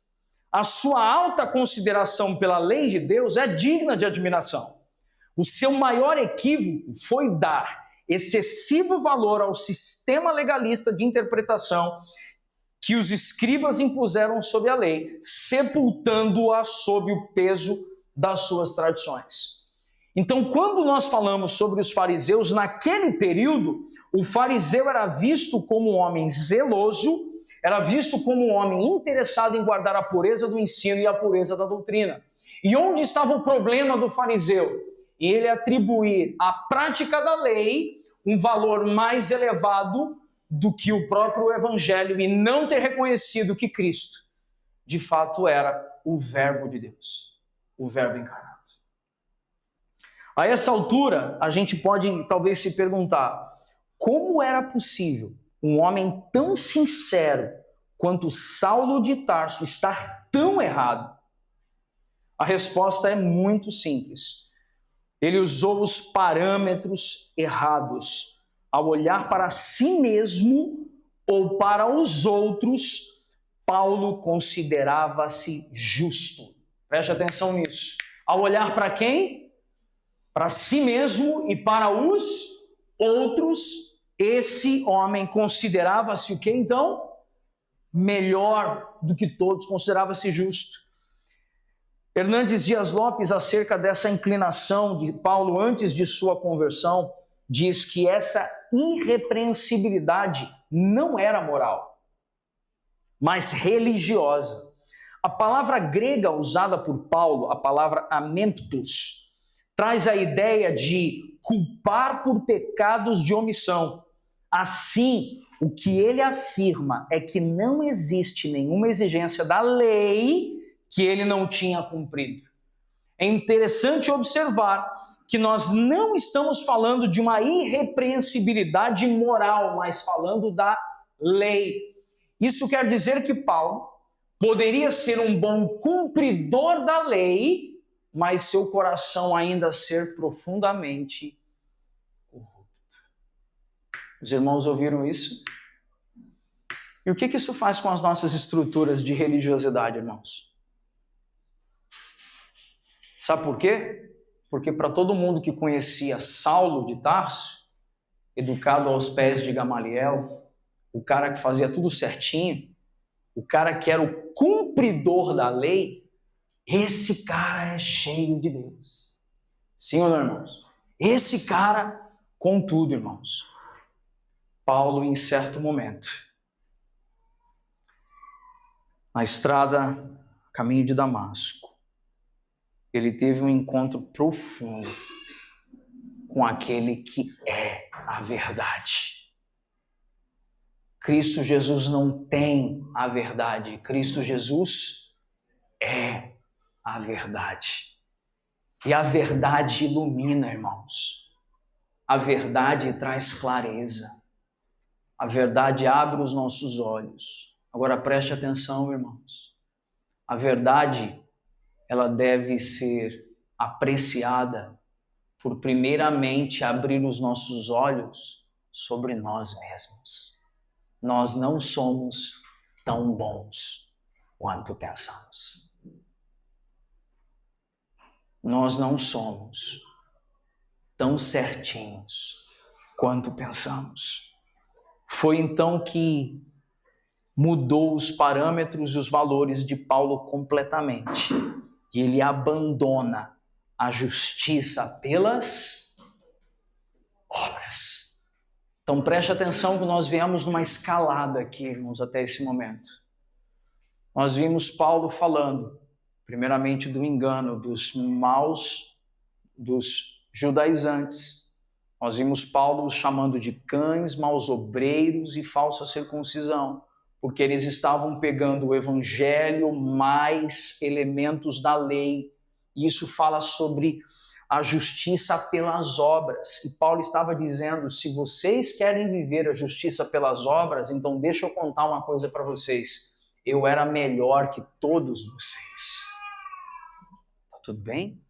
A sua alta consideração pela lei de Deus é digna de admiração. O seu maior equívoco foi dar excessivo valor ao sistema legalista de interpretação que os escribas impuseram sobre a lei, sepultando-a sob o peso das suas tradições. Então, quando nós falamos sobre os fariseus, naquele período, o fariseu era visto como um homem zeloso, era visto como um homem interessado em guardar a pureza do ensino e a pureza da doutrina. E onde estava o problema do fariseu? Ele atribuir à prática da lei um valor mais elevado do que o próprio evangelho e não ter reconhecido que Cristo, de fato, era o Verbo de Deus, o Verbo encarnado. A essa altura, a gente pode talvez se perguntar, como era possível um homem tão sincero quanto Saulo de Tarso estar tão errado? A resposta é muito simples. Ele usou os parâmetros errados. Ao olhar para si mesmo ou para os outros, Paulo considerava-se justo. Preste atenção nisso. Ao olhar para quem? Para si mesmo e para os outros, esse homem considerava-se o quê, então? Melhor do que todos, considerava-se justo. Hernandes Dias Lopes, acerca dessa inclinação de Paulo antes de sua conversão, diz que essa irrepreensibilidade não era moral, mas religiosa. A palavra grega usada por Paulo, a palavra amemptos, traz a ideia de culpar por pecados de omissão. Assim, o que ele afirma é que não existe nenhuma exigência da lei que ele não tinha cumprido. É interessante observar que nós não estamos falando de uma irrepreensibilidade moral, mas falando da lei. Isso quer dizer que Paulo poderia ser um bom cumpridor da lei, mas seu coração ainda ser profundamente corrupto. Os irmãos ouviram isso? E o que isso faz com as nossas estruturas de religiosidade, irmãos? Sabe por quê? Porque para todo mundo que conhecia Saulo de Tarso, educado aos pés de Gamaliel, o cara que fazia tudo certinho, o cara que era o cumpridor da lei, esse cara é cheio de Deus. Sim ou não, irmãos? Esse cara, contudo, irmãos, Paulo, em certo momento, na estrada, caminho de Damasco, ele teve um encontro profundo com aquele que é a verdade. Cristo Jesus não tem a verdade, Cristo Jesus é a verdade. E a verdade ilumina, irmãos. A verdade traz clareza. A verdade abre os nossos olhos. Agora preste atenção, irmãos. A verdade, ela deve ser apreciada por primeiramente abrir os nossos olhos sobre nós mesmos. Nós não somos tão bons quanto pensamos. Nós não somos tão certinhos quanto pensamos. Foi então que mudou os parâmetros e os valores de Paulo completamente. E ele abandona a justiça pelas obras. Então preste atenção que nós viemos numa escalada aqui, irmãos, até esse momento. Nós vimos Paulo falando, primeiramente, do engano dos maus, dos judaizantes. Nós vimos Paulo os chamando de cães, maus obreiros e falsa circuncisão, porque eles estavam pegando o evangelho mais elementos da lei. E isso fala sobre a justiça pelas obras. E Paulo estava dizendo, se vocês querem viver a justiça pelas obras, então deixa eu contar uma coisa para vocês. Eu era melhor que todos vocês. Tá tudo bem?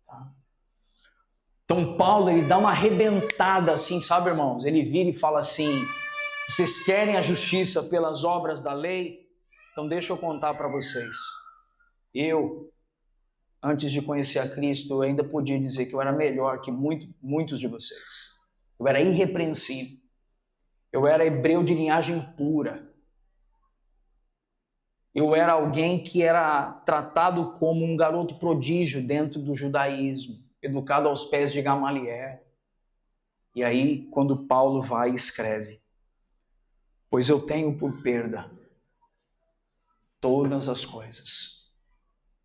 Tá. Então Paulo, ele dá uma arrebentada assim, sabe, irmãos? Ele vira e fala assim, vocês querem a justiça pelas obras da lei? Então deixa eu contar para vocês. Eu, antes de conhecer a Cristo, eu ainda podia dizer que eu era melhor que muitos de vocês. Eu era irrepreensível. Eu era hebreu de linhagem pura. Eu era alguém que era tratado como um garoto prodígio dentro do judaísmo, educado aos pés de Gamaliel. E aí, quando Paulo vai e escreve, pois eu tenho por perda todas as coisas,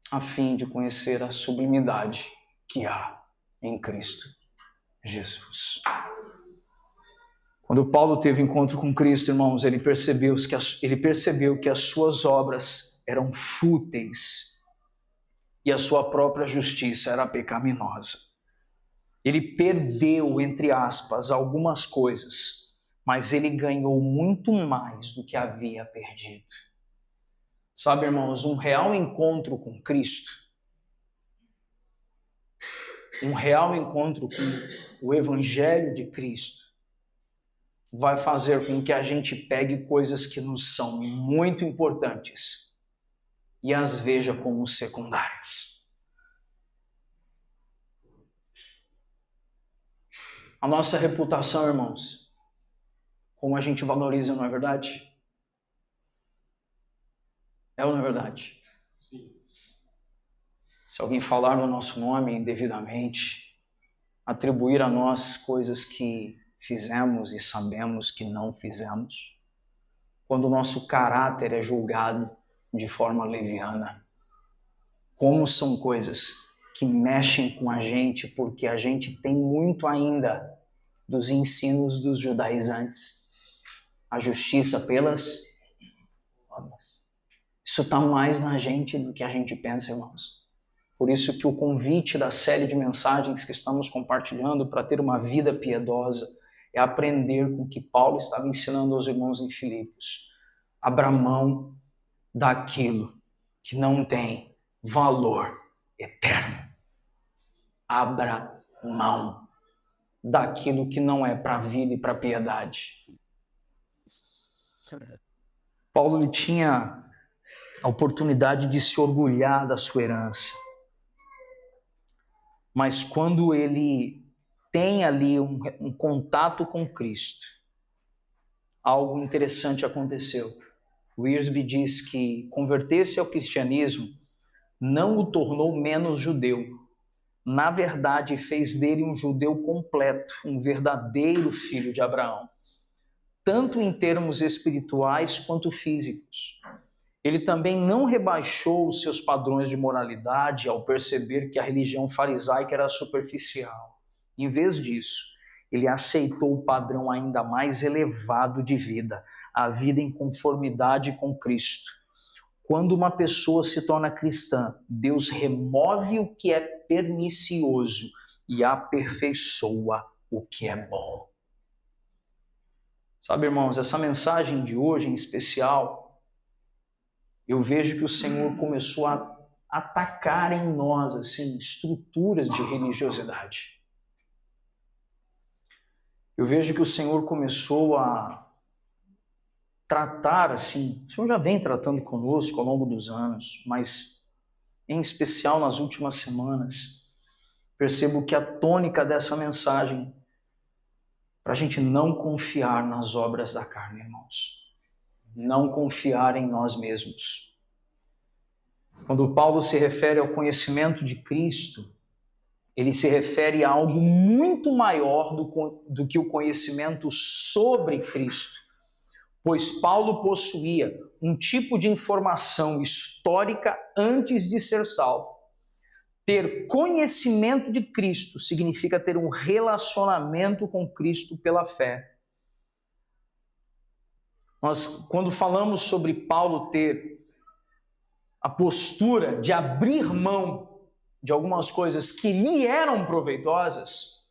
a fim de conhecer a sublimidade que há em Cristo Jesus. Quando Paulo teve encontro com Cristo, irmãos, ele percebeu que as suas obras eram fúteis e a sua própria justiça era pecaminosa. Ele perdeu, entre aspas, algumas coisas, mas ele ganhou muito mais do que havia perdido. Sabe, irmãos, um real encontro com Cristo, um real encontro com o Evangelho de Cristo, vai fazer com que a gente pegue coisas que nos são muito importantes e as veja como secundárias. A nossa reputação, irmãos, como a gente valoriza, não é verdade? É ou não é verdade? Sim. Se alguém falar no nosso nome indevidamente, atribuir a nós coisas que fizemos e sabemos que não fizemos, quando o nosso caráter é julgado de forma leviana, como são coisas que mexem com a gente, porque a gente tem muito ainda dos ensinos dos judaizantes, a justiça pelas obras. Isso está mais na gente do que a gente pensa, irmãos. Por isso que o convite da série de mensagens que estamos compartilhando para ter uma vida piedosa é aprender com o que Paulo estava ensinando aos irmãos em Filipos. Abra mão daquilo que não tem valor eterno. Abra mão daquilo que não é para a vida e para a piedade. Paulo ele tinha a oportunidade de se orgulhar da sua herança. Mas quando ele tem ali um contato com Cristo, algo interessante aconteceu. Wiersbe diz que converter-se ao cristianismo não o tornou menos judeu. Na verdade, fez dele um judeu completo, um verdadeiro filho de Abraão, tanto em termos espirituais quanto físicos. Ele também não rebaixou os seus padrões de moralidade ao perceber que a religião farisaica era superficial. Em vez disso, ele aceitou o padrão ainda mais elevado de vida, a vida em conformidade com Cristo. Quando uma pessoa se torna cristã, Deus remove o que é pernicioso e aperfeiçoa o que é bom. Sabe, irmãos, essa mensagem de hoje em especial, eu vejo que o Senhor começou a atacar em nós assim, estruturas de religiosidade. Eu vejo que o Senhor começou a tratar assim, o Senhor já vem tratando conosco ao longo dos anos, mas em especial nas últimas semanas, percebo que a tônica dessa mensagem para a gente não confiar nas obras da carne, irmãos. Não confiar em nós mesmos. Quando Paulo se refere ao conhecimento de Cristo, ele se refere a algo muito maior do que o conhecimento sobre Cristo, pois Paulo possuía um tipo de informação histórica antes de ser salvo. Ter conhecimento de Cristo significa ter um relacionamento com Cristo pela fé. Nós, quando falamos sobre Paulo ter a postura de abrir mão de algumas coisas que lhe eram proveitosas,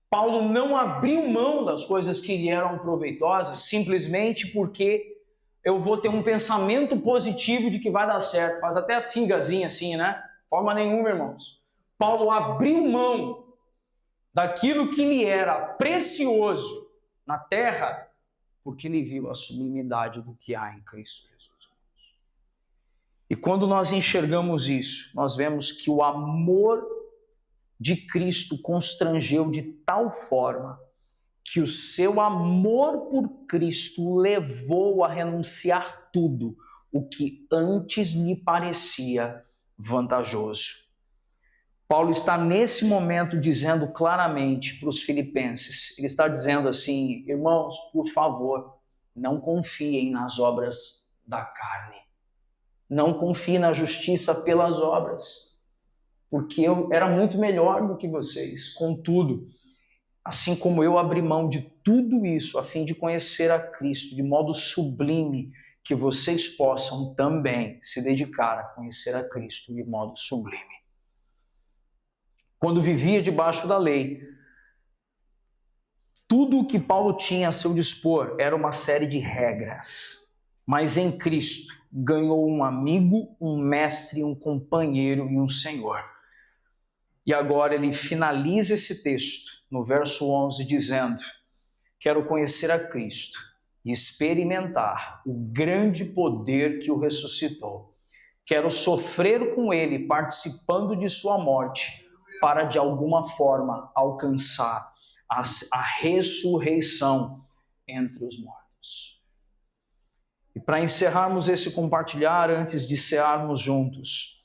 Paulo não abriu mão das coisas que lhe eram proveitosas simplesmente porque eu vou ter um pensamento positivo de que vai dar certo. Faz até a figazinha assim, né? Forma nenhuma, irmãos. Paulo abriu mão daquilo que lhe era precioso na terra porque ele viu a sublimidade do que há em Cristo Jesus. E quando nós enxergamos isso, nós vemos que o amor de Cristo constrangeu de tal forma que o seu amor por Cristo o levou a renunciar tudo o que antes lhe parecia vantajoso. Paulo está nesse momento dizendo claramente para os filipenses, ele está dizendo assim: irmãos, por favor, não confiem nas obras da carne. Não confie na justiça pelas obras, porque eu era muito melhor do que vocês. Contudo, assim como eu abri mão de tudo isso a fim de conhecer a Cristo de modo sublime, que vocês possam também se dedicar a conhecer a Cristo de modo sublime. Quando vivia debaixo da lei, tudo o que Paulo tinha a seu dispor era uma série de regras. Mas em Cristo ganhou um amigo, um mestre, um companheiro e um Senhor. E agora ele finaliza esse texto no verso 11 dizendo: quero conhecer a Cristo e experimentar o grande poder que o ressuscitou. Quero sofrer com ele, participando de sua morte, para de alguma forma alcançar a ressurreição entre os mortos. E para encerrarmos esse compartilhar, antes de cearmos juntos,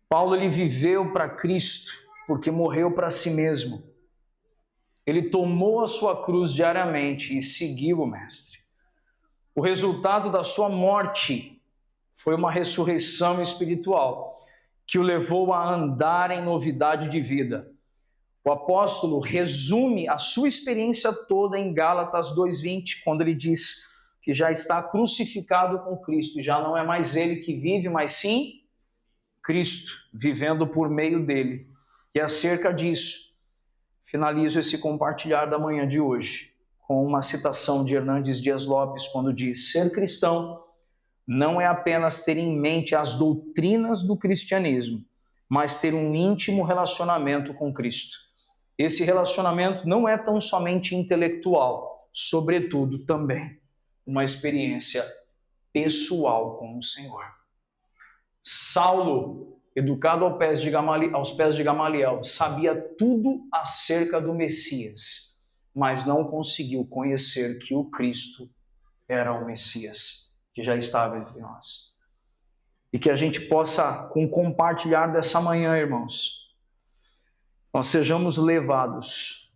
Paulo ele viveu para Cristo porque morreu para si mesmo. Ele tomou a sua cruz diariamente e seguiu o Mestre. O resultado da sua morte foi uma ressurreição espiritual que o levou a andar em novidade de vida. O apóstolo resume a sua experiência toda em Gálatas 2:20, quando ele diz que já está crucificado com Cristo, e já não é mais ele que vive, mas sim Cristo, vivendo por meio dele. E acerca disso, finalizo esse compartilhar da manhã de hoje com uma citação de Hernandes Dias Lopes, quando diz: ser cristão não é apenas ter em mente as doutrinas do cristianismo, mas ter um íntimo relacionamento com Cristo. Esse relacionamento não é tão somente intelectual, sobretudo também uma experiência pessoal com o Senhor. Saulo, educado aos pés de Gamaliel, sabia tudo acerca do Messias, mas não conseguiu conhecer que o Cristo era o Messias, que já estava entre nós. E que a gente possa, com o compartilhar dessa manhã, irmãos, nós sejamos levados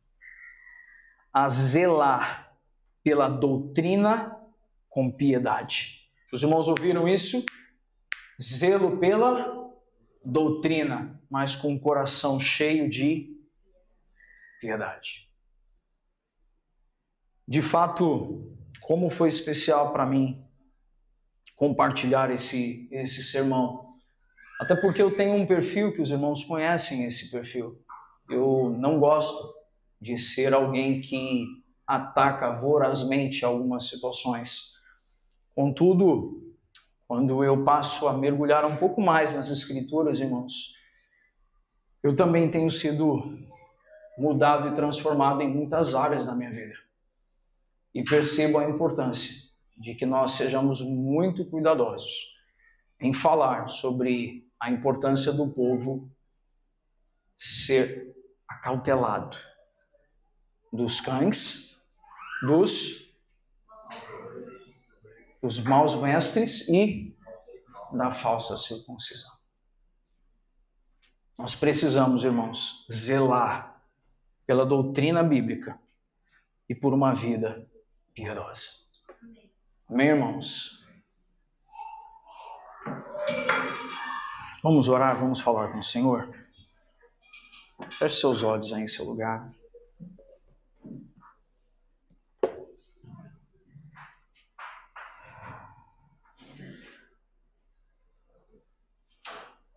a zelar pela doutrina com piedade. Os irmãos ouviram isso? Zelo pela doutrina, mas com o coração cheio de piedade. De fato, como foi especial para mim compartilhar esse sermão. Até porque eu tenho um perfil que os irmãos conhecem esse perfil. Eu não gosto de ser alguém que ataca vorazmente algumas situações. Contudo, quando eu passo a mergulhar um pouco mais nas Escrituras, irmãos, eu também tenho sido mudado e transformado em muitas áreas da minha vida. E percebo a importância de que nós sejamos muito cuidadosos em falar sobre a importância do povo ser acautelado dos cães, dos maus mestres e da falsa circuncisão. Nós precisamos, irmãos, zelar pela doutrina bíblica e por uma vida piedosa. Amém, irmãos? Vamos orar, vamos falar com o Senhor? Feche seus olhos aí em seu lugar.